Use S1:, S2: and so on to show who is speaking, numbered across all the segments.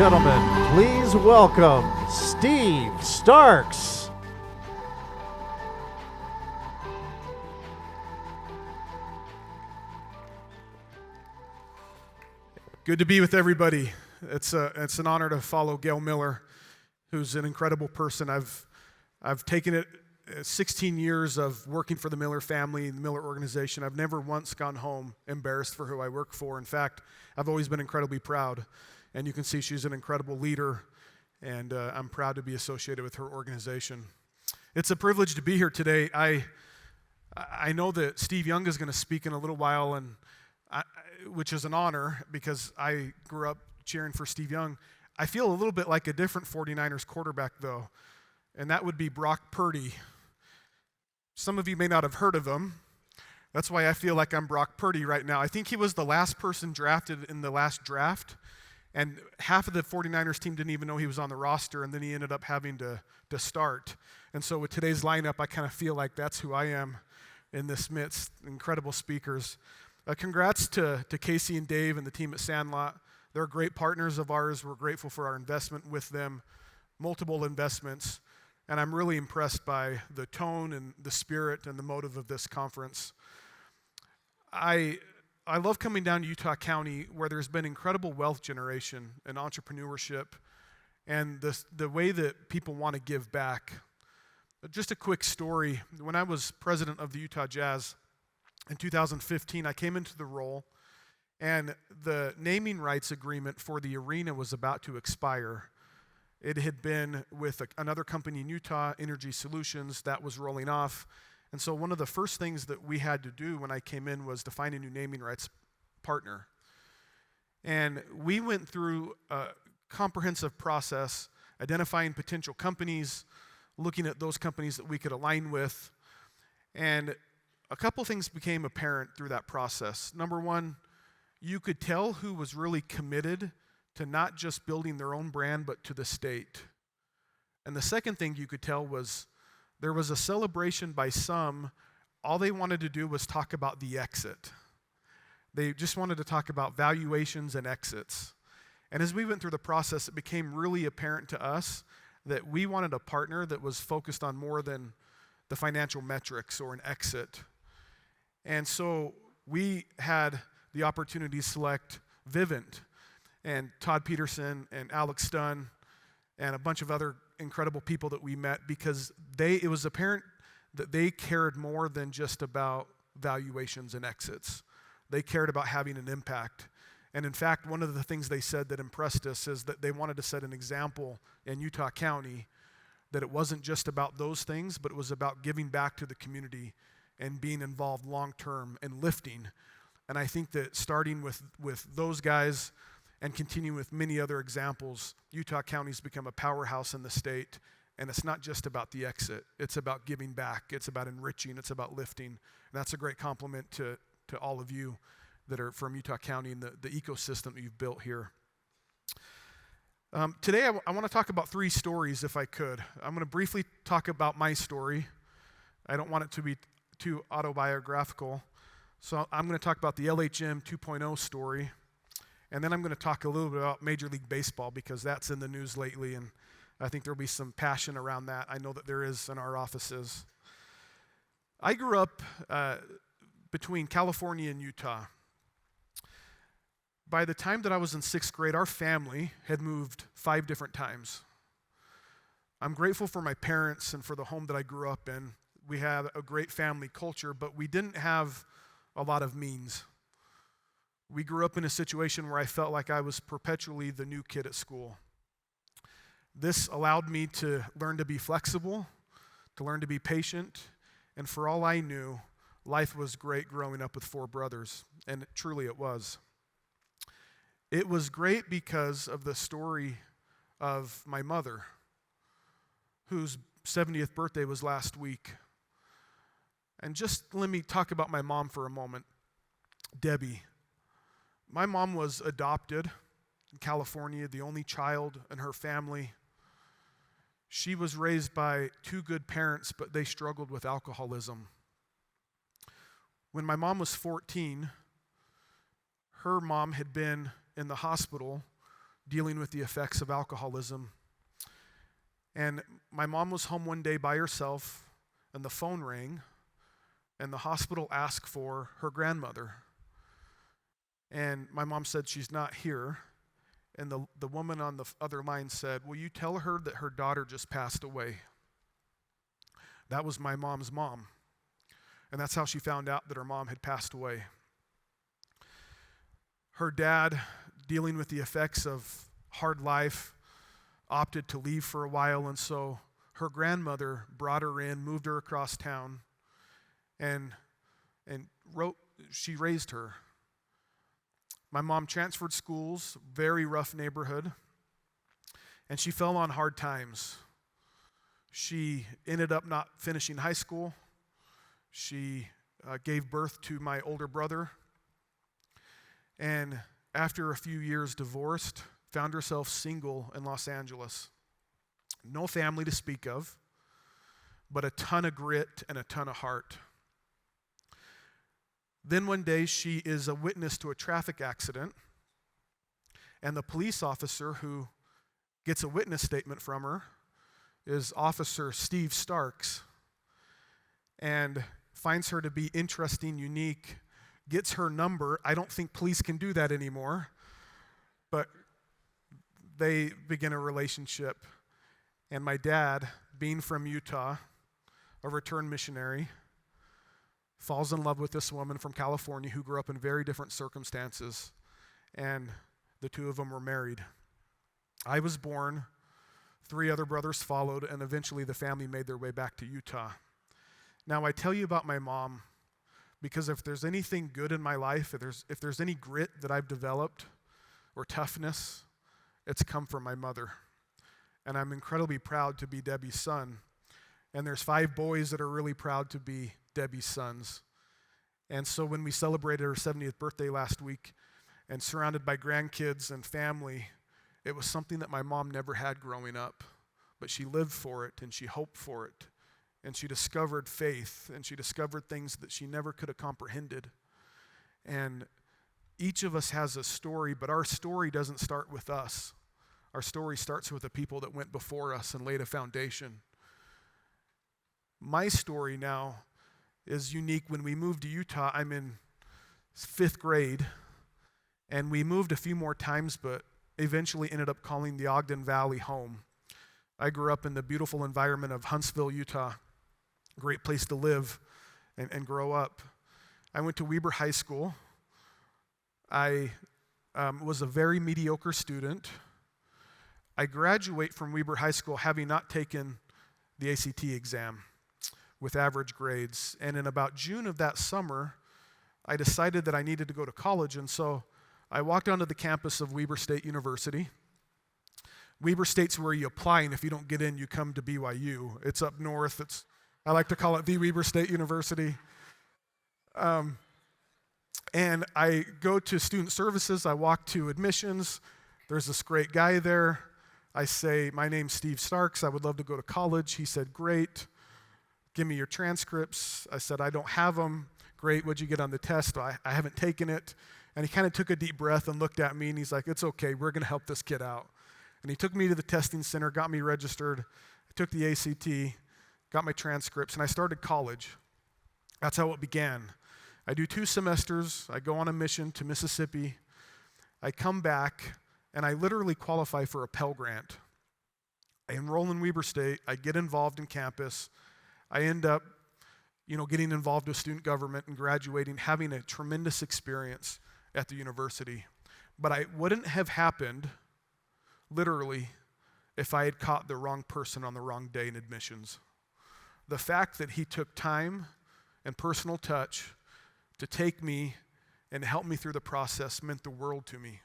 S1: gentlemen, please welcome Steve Starks.
S2: Good to be with everybody. It's an honor to follow Gail Miller, who's an incredible person. I've taken it 16 years of working for the Miller family, the Miller organization. I've never once gone home embarrassed for who I work for. In fact, I've always been incredibly proud. And you can see she's an incredible leader, and I'm proud to be associated with her organization. It's a privilege to be here today. I know that Steve Young is going to speak in a little while, and which is an honor because I grew up cheering for Steve Young. I feel a little bit like a different 49ers quarterback, though, and that would be Brock Purdy. Some of you may not have heard of him. That's why I feel like I'm Brock Purdy right now. I think he was the last person drafted in the last draft, and half of the 49ers team didn't even know he was on the roster, and then he ended up having to start. And so with today's lineup, I kind of feel like that's who I am in this midst. Incredible speakers. Congrats to Casey and Dave and the team at Sandlot. They're great partners of ours. We're grateful for our investment with them, multiple investments. And I'm really impressed by the tone and the spirit and the motive of this conference. I love coming down to Utah County where there's been incredible wealth generation and entrepreneurship and the way that people want to give back. Just a quick story. When I was president of the Utah Jazz in 2015, I came into the role and the naming rights agreement for the arena was about to expire. It had been with another company in Utah, Energy Solutions, that was rolling off. And so one of the first things that we had to do when I came in was to find a new naming rights partner. And we went through a comprehensive process, identifying potential companies, looking at those companies that we could align with. And a couple things became apparent through that process. Number one, you could tell who was really committed to not just building their own brand, but to the state. And the second thing you could tell was there was a celebration by some. All they wanted to do was talk about the exit. They just wanted to talk about valuations and exits. And as we went through the process, it became really apparent to us that we wanted a partner that was focused on more than the financial metrics or an exit. And so we had the opportunity to select Vivint and Todd Peterson and Alex Dunn and a bunch of other incredible people that we met because it was apparent that they cared more than just about valuations and exits. They cared about having an impact. And in fact, one of the things they said that impressed us is that they wanted to set an example in Utah County that it wasn't just about those things, but it was about giving back to the community and being involved long-term and lifting. And I think that starting with those guys and continuing with many other examples, Utah County's become a powerhouse in the state, and it's not just about the exit. It's about giving back. It's about enriching. It's about lifting. And that's a great compliment to all of you that are from Utah County and the ecosystem that you've built here. Today, I want to talk about 3 stories, if I could. I'm going to briefly talk about my story. I don't want it to be too autobiographical. So I'm going to talk about the LHM 2.0 story. And then I'm going to talk a little bit about Major League Baseball because that's in the news lately, and I think there'll be some passion around that. I know that there is in our offices. I grew up between California and Utah. By the time that I was in 6th grade, our family had moved 5 different times. I'm grateful for my parents and for the home that I grew up in. We had a great family culture, but we didn't have a lot of means. We grew up in a situation where I felt like I was perpetually the new kid at school. This allowed me to learn to be flexible, to learn to be patient, and for all I knew, life was great growing up with 4 brothers, and truly it was. It was great because of the story of my mother, whose 70th birthday was last week. And just let me talk about my mom for a moment, Debbie. My mom was adopted in California, the only child in her family. She was raised by 2 good parents, but they struggled with alcoholism. When my mom was 14, her mom had been in the hospital dealing with the effects of alcoholism. And my mom was home one day by herself, and the phone rang, and the hospital asked for her grandmother. And my mom said, she's not here. And the woman on the other line said, will you tell her that her daughter just passed away? That was my mom's mom. And that's how she found out that her mom had passed away. Her dad, dealing with the effects of hard life, opted to leave for a while, and so her grandmother brought her in, moved her across town, and she raised her. My mom transferred schools, very rough neighborhood, and she fell on hard times. She ended up not finishing high school. She gave birth to my older brother, and after a few years divorced, found herself single in Los Angeles. No family to speak of, but a ton of grit and a ton of heart. Then one day she is a witness to a traffic accident, and the police officer who gets a witness statement from her is Officer Steve Starks, and finds her to be interesting, unique, gets her number. I don't think police can do that anymore, but they begin a relationship. And my dad, being from Utah, a returned missionary, falls in love with this woman from California who grew up in very different circumstances, and the two of them were married. I was born, 3 other brothers followed, and eventually the family made their way back to Utah. Now, I tell you about my mom because if there's anything good in my life, if there's any grit that I've developed or toughness, it's come from my mother. And I'm incredibly proud to be Debbie's son. And there's 5 boys that are really proud to be Debbie's sons. And so when we celebrated her 70th birthday last week and surrounded by grandkids and family, it was something that my mom never had growing up. But she lived for it, and she hoped for it. And she discovered faith, and she discovered things that she never could have comprehended. And each of us has a story, but our story doesn't start with us. Our story starts with the people that went before us and laid a foundation. My story now is unique. When we moved to Utah, I'm in 5th grade, and we moved a few more times, but eventually ended up calling the Ogden Valley home. I grew up in the beautiful environment of Huntsville, Utah. Great place to live and grow up. I went to Weber High School. I was a very mediocre student. I graduate from Weber High School having not taken the ACT exam with average grades. And in about June of that summer, I decided that I needed to go to college, and so I walked onto the campus of Weber State University. Weber State's where you apply, and if you don't get in, you come to BYU. It's up north. I like to call it the Weber State University. And I go to student services. I walk to admissions. There's this great guy there. I say, my name's Steve Starks. I would love to go to college. He said, great. Give me your transcripts. I said, I don't have them. Great. What'd you get on the test? I haven't taken it. And he kind of took a deep breath and looked at me, and he's like, it's okay. We're going to help this kid out. And he took me to the testing center, got me registered. I took the ACT, got my transcripts, and I started college. That's how it began. I do 2 semesters. I go on a mission to Mississippi. I come back, and I literally qualify for a Pell Grant. I enroll in Weber State. I get involved in campus. I end up, getting involved with student government and graduating, having a tremendous experience at the university. But I wouldn't have happened, literally, if I had caught the wrong person on the wrong day in admissions. The fact that he took time and personal touch to take me and help me through the process meant the world to me.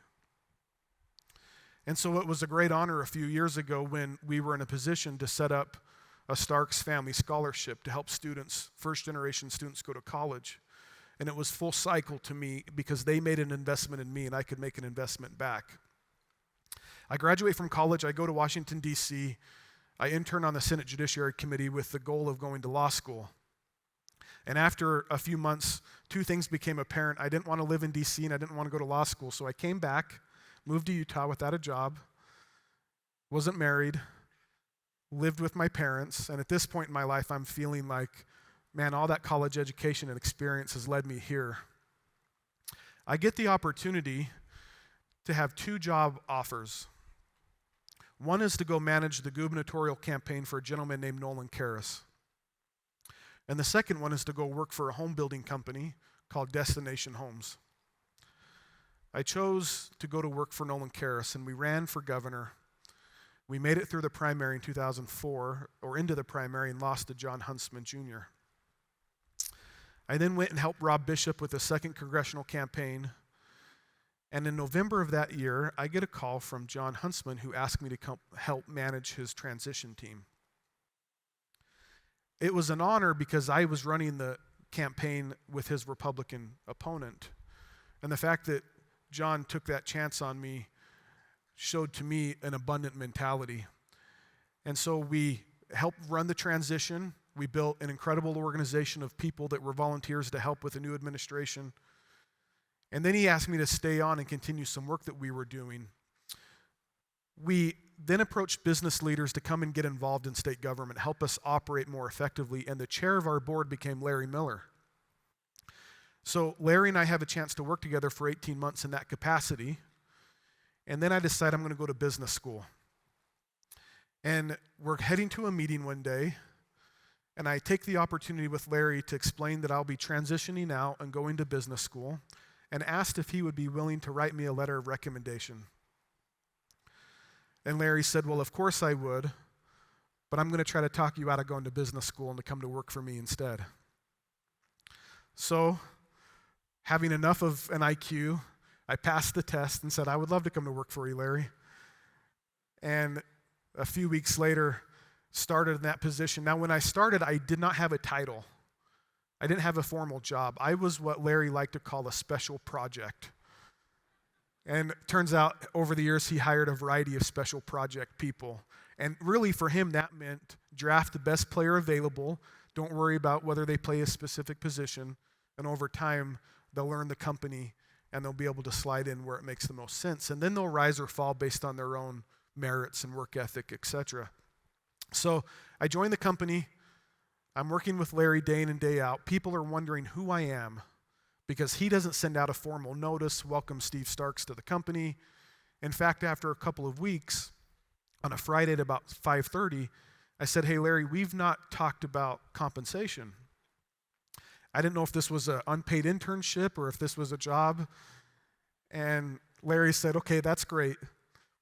S2: And so it was a great honor a few years ago when we were in a position to set up a Starks Family Scholarship to help students, first-generation students, go to college. And it was full cycle to me because they made an investment in me and I could make an investment back. I graduate from college. I go to Washington, D.C. I intern on the Senate Judiciary Committee with the goal of going to law school. And after a few months, 2 things became apparent. I didn't want to live in D.C. and I didn't want to go to law school, so I came back. moved to Utah without a job, wasn't married, lived with my parents, and at this point in my life, I'm feeling like, man, all that college education and experience has led me here. I get the opportunity to have 2 job offers. One is to go manage the gubernatorial campaign for a gentleman named Nolan Karras. And the second one is to go work for a home building company called Destination Homes. I chose to go to work for Nolan Karras, and we ran for governor. We made it through the primary in 2004, or into the primary, and lost to John Huntsman Jr. I then went and helped Rob Bishop with the 2nd congressional campaign. And in November of that year, I get a call from John Huntsman, who asked me to help manage his transition team. It was an honor because I was running the campaign with his Republican opponent. And the fact that John took that chance on me showed to me an abundant mentality. And so we helped run the transition. We built an incredible organization of people that were volunteers to help with the new administration. And then he asked me to stay on and continue some work that we were doing. We then approached business leaders to come and get involved in state government, help us operate more effectively, and the chair of our board became Larry Miller. So Larry and I have a chance to work together for 18 months in that capacity, and then I decide I'm going to go to business school. And we're heading to a meeting one day, and I take the opportunity with Larry to explain that I'll be transitioning out and going to business school, and asked if he would be willing to write me a letter of recommendation. And Larry said, well, of course I would, but I'm going to try to talk you out of going to business school and to come to work for me instead. So, having enough of an IQ, I passed the test and said, I would love to come to work for you, Larry. And a few weeks later, started in that position. Now, when I started, I did not have a title. I didn't have a formal job. I was what Larry liked to call a special project. And it turns out over the years he hired a variety of special project people. And really for him that meant draft the best player available, don't worry about whether they play a specific position, and over time they'll learn the company and they'll be able to slide in where it makes the most sense. And then they'll rise or fall based on their own merits and work ethic, etc. So I joined the company. I'm working with Larry day in and day out. People are wondering who I am because he doesn't send out a formal notice, welcome Steve Starks to the company. In fact, after a couple of weeks, on a Friday at about 5:30, I said, hey, Larry, we've not talked about compensation. I didn't know if this was an unpaid internship or if this was a job. And Larry said, okay, that's great.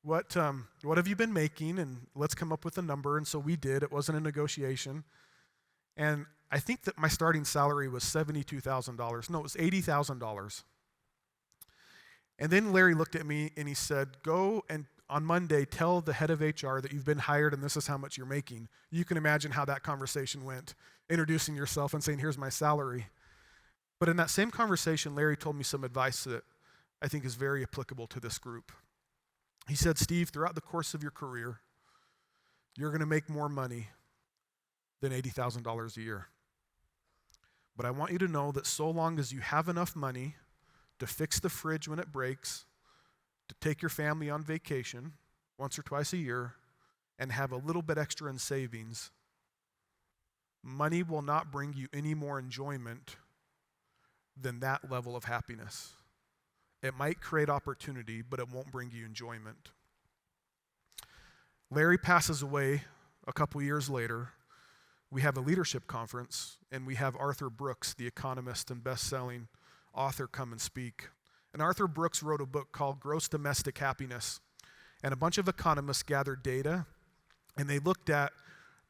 S2: What have you been making? And let's come up with a number. And so we did. It wasn't a negotiation. And I think that my starting salary was $72,000. No, it was $80,000. And then Larry looked at me and he said, go and on Monday tell the head of HR that you've been hired and this is how much you're making. You can imagine how that conversation went, introducing yourself and saying, here's my salary. But in that same conversation, Larry told me some advice that I think is very applicable to this group. He said, Steve, throughout the course of your career, you're going to make more money than $80,000 a year. But I want you to know that so long as you have enough money to fix the fridge when it breaks, to take your family on vacation once or twice a year, and have a little bit extra in savings, money will not bring you any more enjoyment than that level of happiness. It might create opportunity, but it won't bring you enjoyment. Larry passes away a couple years later. We have a leadership conference, and we have Arthur Brooks, the economist and best-selling author, come and speak. And Arthur Brooks wrote a book called Gross Domestic Happiness. And a bunch of economists gathered data, and they looked at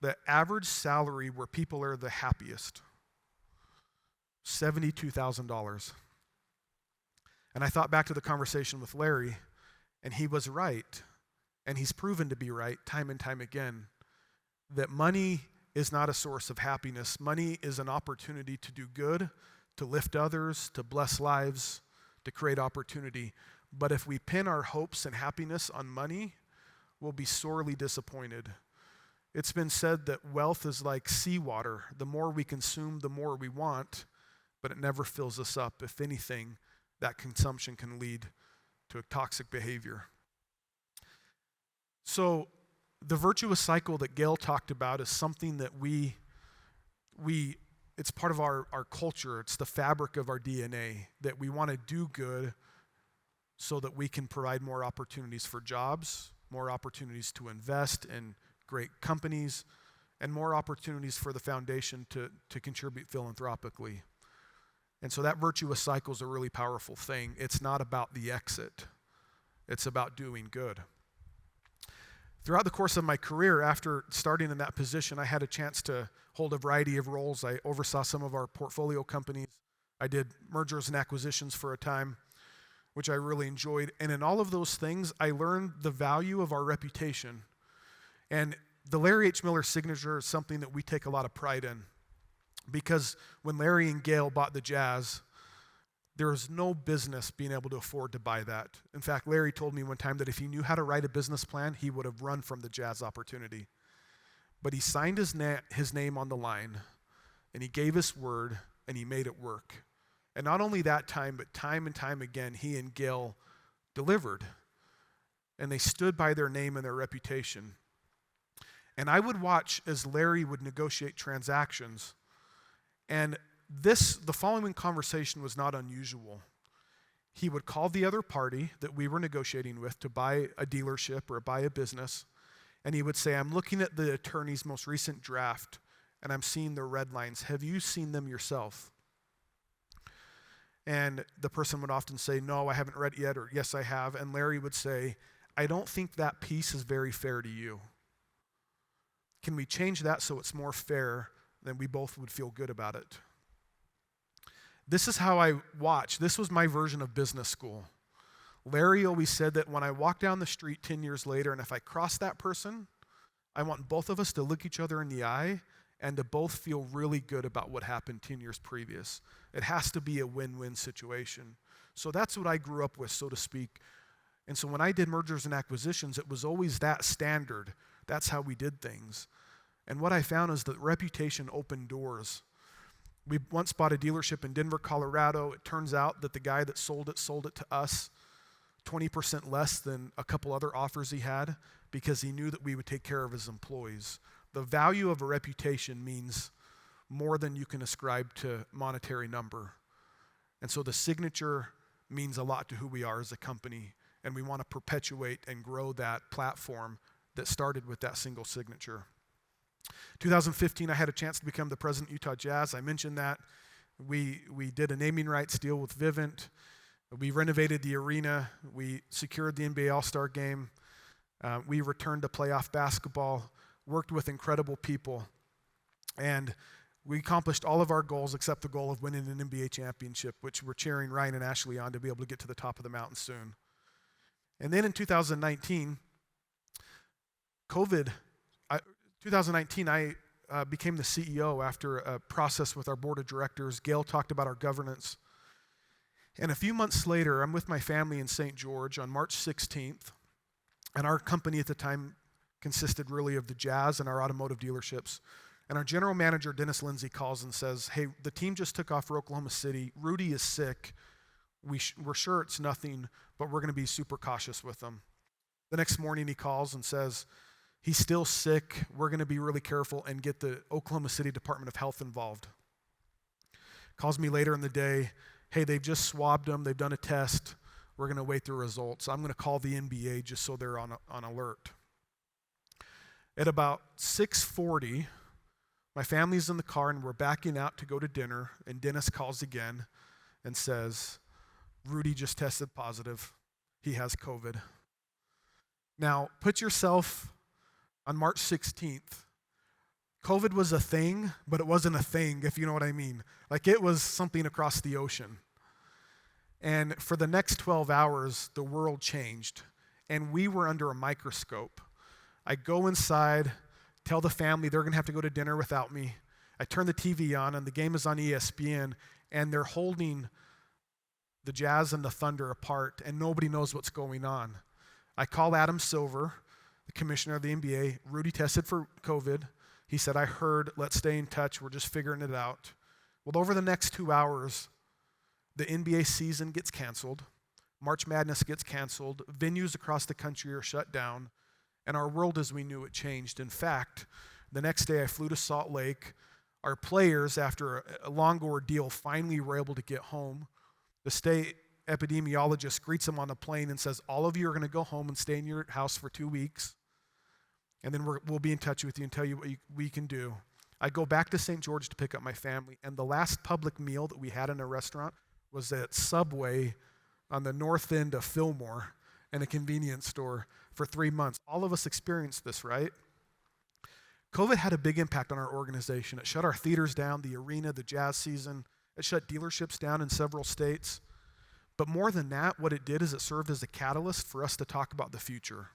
S2: the average salary where people are the happiest, $72,000. And I thought back to the conversation with Larry, and he was right, and he's proven to be right time and time again, that money is not a source of happiness. Money is an opportunity to do good, to lift others, to bless lives, to create opportunity. But if we pin our hopes and happiness on money, we'll be sorely disappointed. It's been said that wealth is like seawater. The more we consume, the more we want, but it never fills us up. If anything, that consumption can lead to toxic behavior. So the virtuous cycle that Gail talked about is something that we it's part of our culture. It's the fabric of our DNA that we want to do good so that we can provide more opportunities for jobs, more opportunities to invest in great companies, and more opportunities for the foundation to contribute philanthropically. And so that virtuous cycle is a really powerful thing. It's not about the exit. It's about doing good. Throughout the course of my career, after starting in that position, I had a chance to hold a variety of roles. I oversaw some of our portfolio companies. I did mergers and acquisitions for a time, which I really enjoyed. And in all of those things, I learned the value of our reputation. And the Larry H. Miller signature is something that we take a lot of pride in. Because when Larry and Gail bought the Jazz, there was no business being able to afford to buy that. In fact, Larry told me one time that if he knew how to write a business plan, he would have run from the Jazz opportunity. But he signed his name on the line, and he gave his word, and he made it work. And not only that time, but time and time again, he and Gail delivered. And they stood by their name and their reputation. And I would watch as Larry would negotiate transactions. And the following conversation was not unusual. He would call the other party that we were negotiating with to buy a dealership or buy a business, and he would say, I'm looking at the attorney's most recent draft, and I'm seeing the red lines. Have you seen them yourself? And the person would often say, no, I haven't read it yet, or yes, I have. And Larry would say, I don't think that piece is very fair to you. Can we change that so it's more fair? Then we both would feel good about it. This is how I watch. This was my version of business school. Larry always said that when I walk down the street 10 years later, and if I cross that person, I want both of us to look each other in the eye and to both feel really good about what happened 10 years previous. It has to be a win-win situation. So that's what I grew up with, so to speak. And so when I did mergers and acquisitions, it was always that standard. That's how we did things. And what I found is that reputation opened doors. We once bought a dealership in Denver, Colorado. It turns out that the guy that sold it to us 20% less than a couple other offers he had because he knew that we would take care of his employees. The value of a reputation means more than you can ascribe to monetary number. And so the signature means a lot to who we are as a company, and we want to perpetuate and grow that platform that started with that single signature. 2015, I had a chance to become the president of Utah Jazz. I mentioned that. We did a naming rights deal with Vivint. We renovated the arena. We secured the NBA All-Star Game. We returned to playoff basketball, worked with incredible people, and we accomplished all of our goals except the goal of winning an NBA championship, which we're cheering Ryan and Ashley on to be able to get to the top of the mountain soon. And then in 2019, I became the CEO after a process with our board of directors. Gail talked about our governance. And a few months later, I'm with my family in St. George on March 16th, and our company at the time consisted really of the Jazz and our automotive dealerships. And our general manager, Dennis Lindsay, calls and says, hey, the team just took off for Oklahoma City. Rudy is sick. We're sure it's nothing, but we're going to be super cautious with him. The next morning he calls and says, he's still sick. We're going to be really careful and get the Oklahoma City Department of Health involved. Calls me later in the day. Hey, they've just swabbed him. They've done a test. We're going to wait the results. I'm going to call the NBA just so they're on alert. At about 6:40, my family's in the car and we're backing out to go to dinner, and Dennis calls again and says, Rudy just tested positive. He has COVID. Now, put yourself on March 16th. COVID was a thing, but it wasn't a thing, if you know what I mean. Like, it was something across the ocean. And for the next 12 hours, the world changed, and we were under a microscope. I go inside, tell the family they're going to have to go to dinner without me. I turn the TV on, and the game is on ESPN, and they're holding the Jazz and the Thunder apart, and nobody knows what's going on. I call Adam Silver, the commissioner of the NBA. Rudy tested for COVID. He said, I heard, let's stay in touch. We're just figuring it out. Well, over the next 2 hours, the NBA season gets canceled. March Madness gets canceled, venues across the country are shut down, and our world as we knew it changed. In fact, the next day I flew to Salt Lake. Our players, after a long ordeal, finally were able to get home. The state epidemiologist greets them on the plane and says, all of you are going to go home and stay in your house for 2 weeks, and then we'll be in touch with you and tell you what we can do. I go back to St. George to pick up my family, and the last public meal that we had in a restaurant was at Subway on the north end of Fillmore in a convenience store for 3 months. All of us experienced this, right? COVID had a big impact on our organization. It shut our theaters down, the arena, the jazz season. It shut dealerships down in several states. But more than that, what it did is it served as a catalyst for us to talk about the future.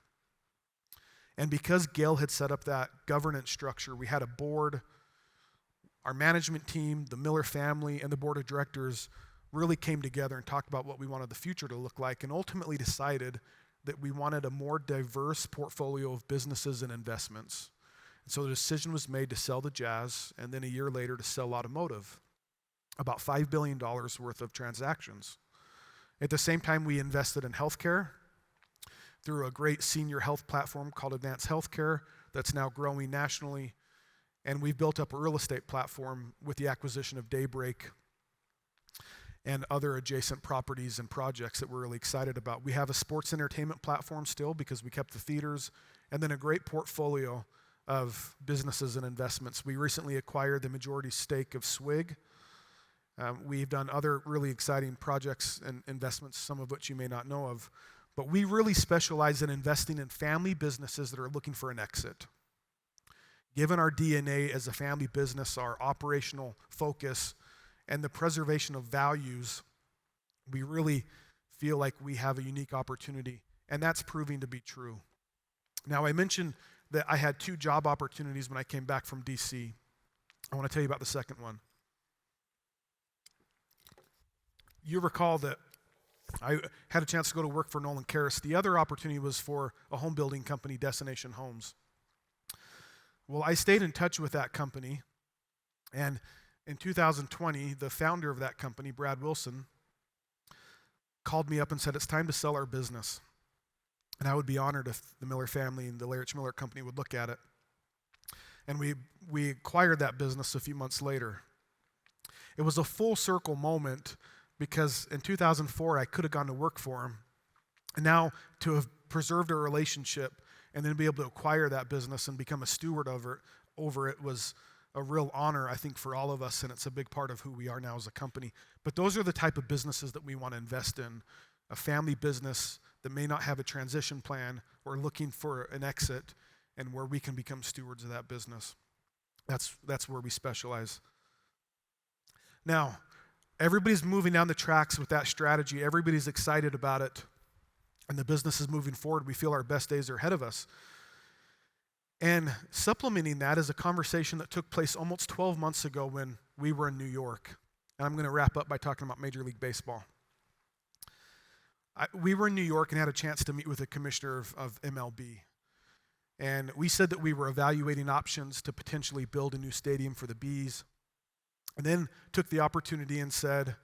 S2: And because Gail had set up that governance structure, we had a board, our management team, the Miller family, and the board of directors really came together and talked about what we wanted the future to look like, and ultimately decided that we wanted a more diverse portfolio of businesses and investments. And so the decision was made to sell the Jazz, and then a year later to sell automotive, about $5 billion worth of transactions. At the same time, we invested in healthcare through a great senior health platform called Advanced Healthcare that's now growing nationally. And we've built up a real estate platform with the acquisition of Daybreak and other adjacent properties and projects that we're really excited about. We have a sports entertainment platform still because we kept the theaters, and then a great portfolio of businesses and investments. We recently acquired the majority stake of Swig. We've done other really exciting projects and investments, some of which you may not know of, but we really specialize in investing in family businesses that are looking for an exit. Given our DNA as a family business, our operational focus, and the preservation of values, we really feel like we have a unique opportunity, and that's proving to be true. Now, I mentioned that I had 2 job opportunities when I came back from DC. I want to tell you about the second one. You recall that I had a chance to go to work for Nolan Karras. The other opportunity was for a home building company, Destination Homes. Well, I stayed in touch with that company, and in 2020, the founder of that company, Brad Wilson, called me up and said, it's time to sell our business. And I would be honored if the Miller family and the Larich Miller Company would look at it. And we acquired that business a few months later. It was a full circle moment because in 2004, I could have gone to work for him. And now to have preserved a relationship and then be able to acquire that business and become a steward over it was a real honor, I think, for all of us, and it's a big part of who we are now as a company. But those are the type of businesses that we want to invest in. A family business that may not have a transition plan or looking for an exit, and where we can become stewards of that business. That's where we specialize. Now, everybody's moving down the tracks with that strategy. Everybody's excited about it, and the business is moving forward. We feel our best days are ahead of us. And supplementing that is a conversation that took place almost 12 months ago when we were in New York. And I'm going to wrap up by talking about Major League Baseball. We were in New York and had a chance to meet with the commissioner of MLB. And we said that we were evaluating options to potentially build a new stadium for the Bees. And then took the opportunity and said,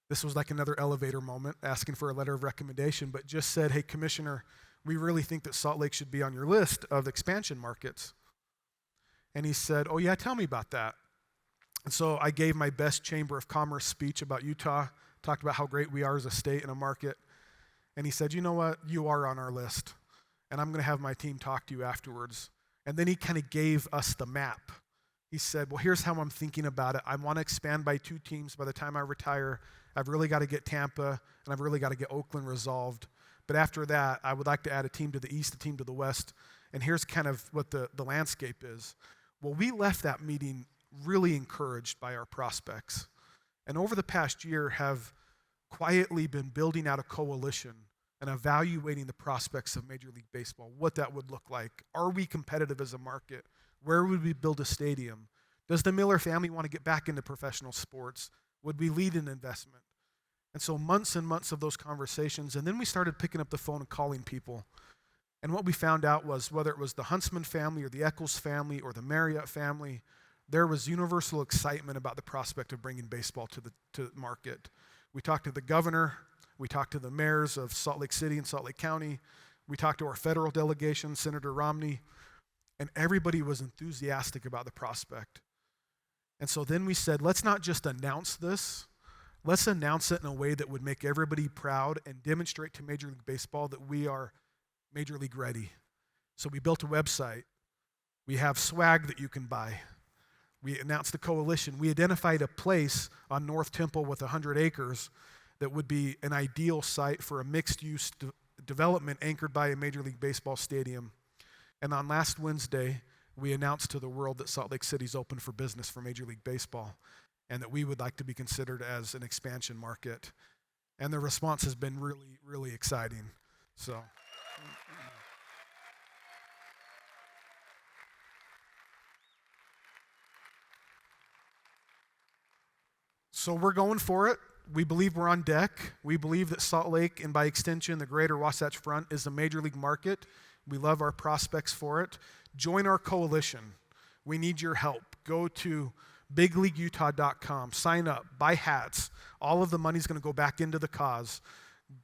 S2: this was like another elevator moment, asking for a letter of recommendation, but just said, hey, Commissioner, we really think that Salt Lake should be on your list of expansion markets. And he said, oh yeah, tell me about that. And so I gave my best Chamber of Commerce speech about Utah, talked about how great we are as a state and a market. And he said, you know what, you are on our list. And I'm going to have my team talk to you afterwards. And then he kind of gave us the map. He said, well, here's how I'm thinking about it. I want to expand by 2 teams by the time I retire. I've really got to get Tampa, and I've really got to get Oakland resolved. But after that, I would like to add a team to the east, a team to the west. And here's kind of what the landscape is. Well, we left that meeting really encouraged by our prospects. And over the past year have quietly been building out a coalition and evaluating the prospects of Major League Baseball, what that would look like. Are we competitive as a market? Where would we build a stadium? Does the Miller family want to get back into professional sports? Would we lead an investment? And so months and months of those conversations, and then we started picking up the phone and calling people. And what we found out was whether it was the Huntsman family or the Eccles family or the Marriott family, there was universal excitement about the prospect of bringing baseball to the market. We talked to the governor, We talked to the mayors of Salt Lake City and Salt Lake County. We talked to our federal delegation, Senator Romney, and everybody was enthusiastic about the prospect. And so then we said, let's not just announce this, let's announce it in a way that would make everybody proud and demonstrate to Major League Baseball that we are Major League ready. So we built a website. We have swag that you can buy. We announced the coalition. We identified a place on North Temple with 100 acres that would be an ideal site for a mixed-use development anchored by a Major League Baseball stadium. And on last Wednesday, we announced to the world that Salt Lake City's open for business for Major League Baseball and that we would like to be considered as an expansion market. And the response has been really, really exciting. So we're going for it. We believe we're on deck. We believe that Salt Lake, and by extension, the greater Wasatch Front, is a major league market. We love our prospects for it. Join our coalition. We need your help. Go to bigleagueutah.com. Sign up. Buy hats. All of the money is going to go back into the cause.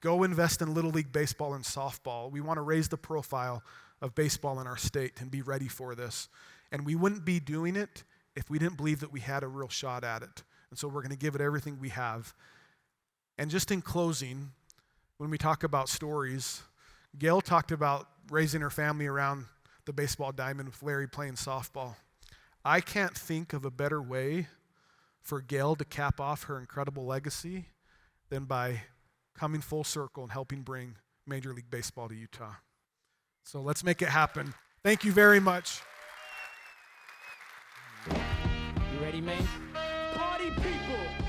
S2: Go invest in Little League baseball and softball. We want to raise the profile of baseball in our state and be ready for this. And we wouldn't be doing it if we didn't believe that we had a real shot at it. And so we're going to give it everything we have. And just in closing, when we talk about stories, Gail talked about raising her family around the baseball diamond with Larry playing softball. I can't think of a better way for Gail to cap off her incredible legacy than by coming full circle and helping bring Major League Baseball to Utah. So let's make it happen. Thank you very much.
S3: You ready, man? Party people!